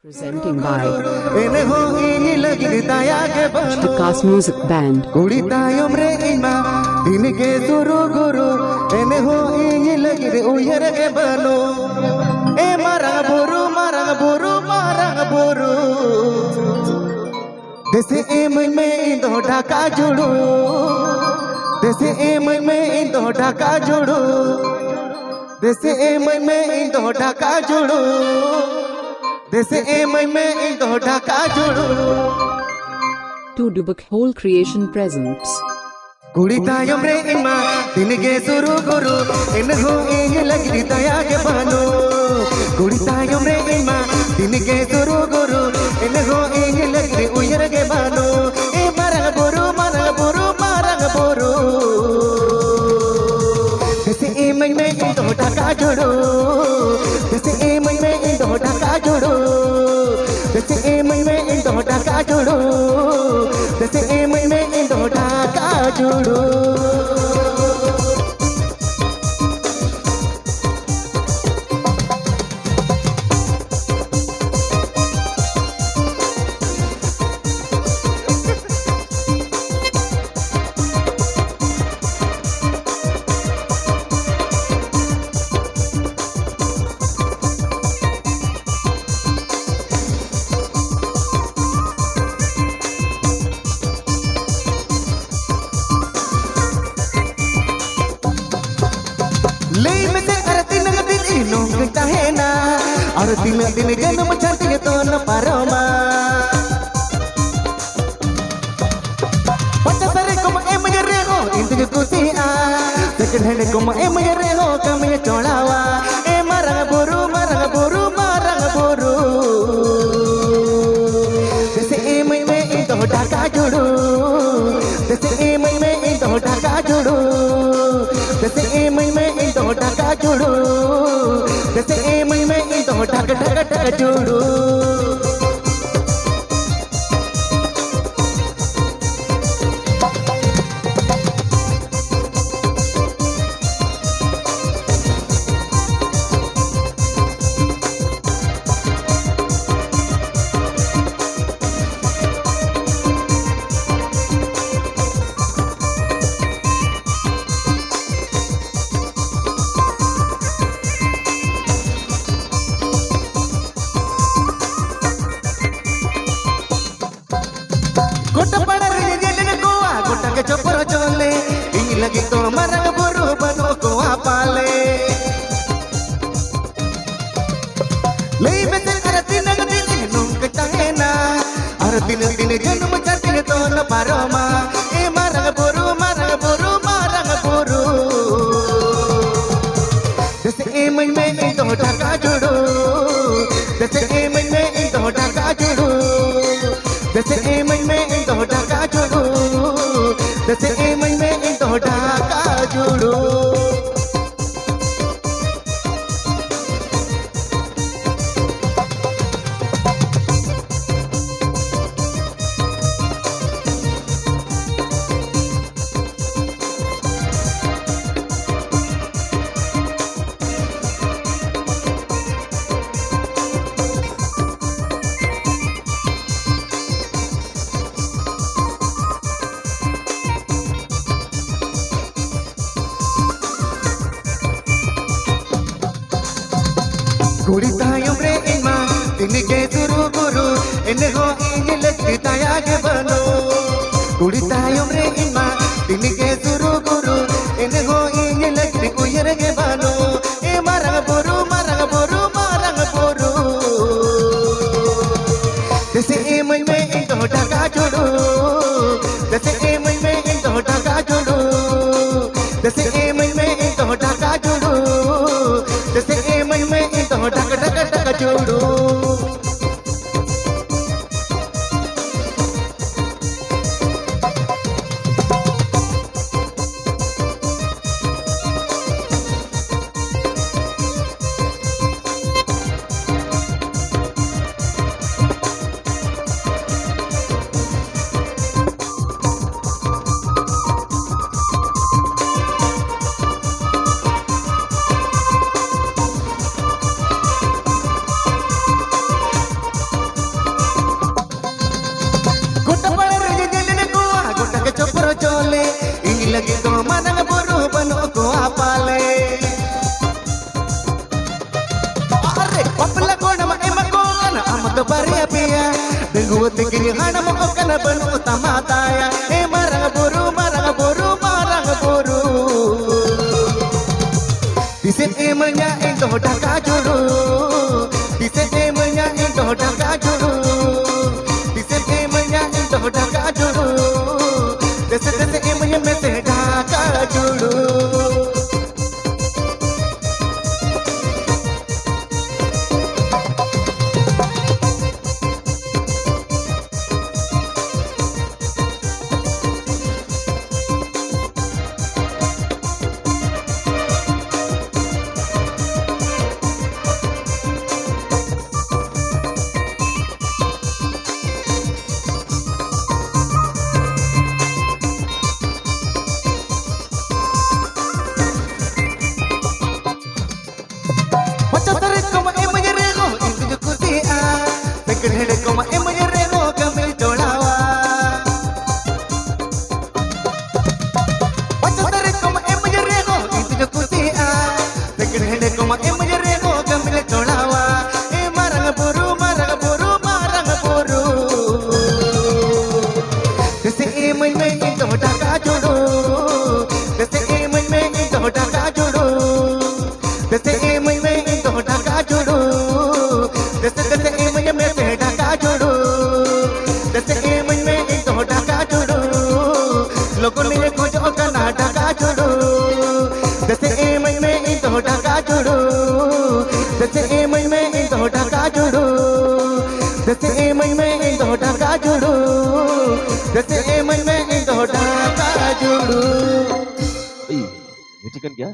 Presenting by Vikas Music Band. To Dubak Whole Creation presents कुड़ी तायम रे इमा दिन के सुरु गुरु इन हो इन लगी दया के बानो कुड़ी तायम रे इमा दिन के सुरु गुरु इन हो इन लगी उयर के बानो ए मारंग बोरू जैसे ए मैं इन तो ढका जोड़ो जैसे ए मैं इन तो ढका जोड़ो जैसे ए मैं इन तो ढका जोड़ो जैसे ए मैं इन तो ढका जोड़ो और दिन दिन जन्म छाती तो न पारोमा पचसरे को ए मजरे हो इंतज कुसिया सेकंड हैंड को ए मजरे हो कम ये चोड़ावा ए मारंग बोरू जैसे ए मैं इन तो ढाका जोड़ो जैसे ए मैं इन तो ढाका जोड़ो जैसे ए मैं इन तो ढाका जोड़ो जैसे ए मैं इन तो ढाका जोड़ो गोटा पड़ा रे जेल गोवा गोटा के चोपर चले इन लगी तो मरंग बोरू बनो गोवा पाले ले में से कर दिन नोंग टांगेना और दिन दिन जन्म चाटे तो न पारोमा ए मरंग बोरू जैसे ए मैं इन तो ढाका जोड़ो जैसे ए मैं इन तो ढाका जोड़ो जैसे ए मैं इन तो ढाका जोड़ो जैसे ए मैं इन तो ढाका जोड़ो कुड़ी तायम रे इमा दिन के सुरु गुरु इन हो इन लगी दया के बनो कुड़ी तायम रे इमा दिन के सुरु गुरु इन हो इन लगी उयर के बनो ए मारंग बोरू जैसे ए मैं इन तो ढाका जोड़ो जैसे ए मैं इन तो ढाका जोड़ो जैसे ए मैं इन तो ढाका जोड़ो जैसे ए मैं इन तो ढाका जोड़ो ढका जुड़ू दिसे एमया इन ढका जुड़ू दसे दसे एमया में से ढका जुड़ू Como hemos llegado kami tolawa Pachotare como hemos llegado itu jo kusia Dekir hende como hemos llegado kami tolawa marang buru marang buru marang buru Dese emai me itu ढका जुड़ू Dese emai me itu ढका जुड़ू Dese emai me itu ढका जुड़ू Dese dese emai me se ढका जुड़ू दसे एमन में एक ढका जुड़ू लोगों ने खोजो कना ढका जुड़ू दसे एमन में एक ढका जुड़ू दसे एमन में एक ढका जुड़ू दसे एमन में एक ढका जुड़ू दसे एमन में एक ढका जुड़ू Ini kan क्या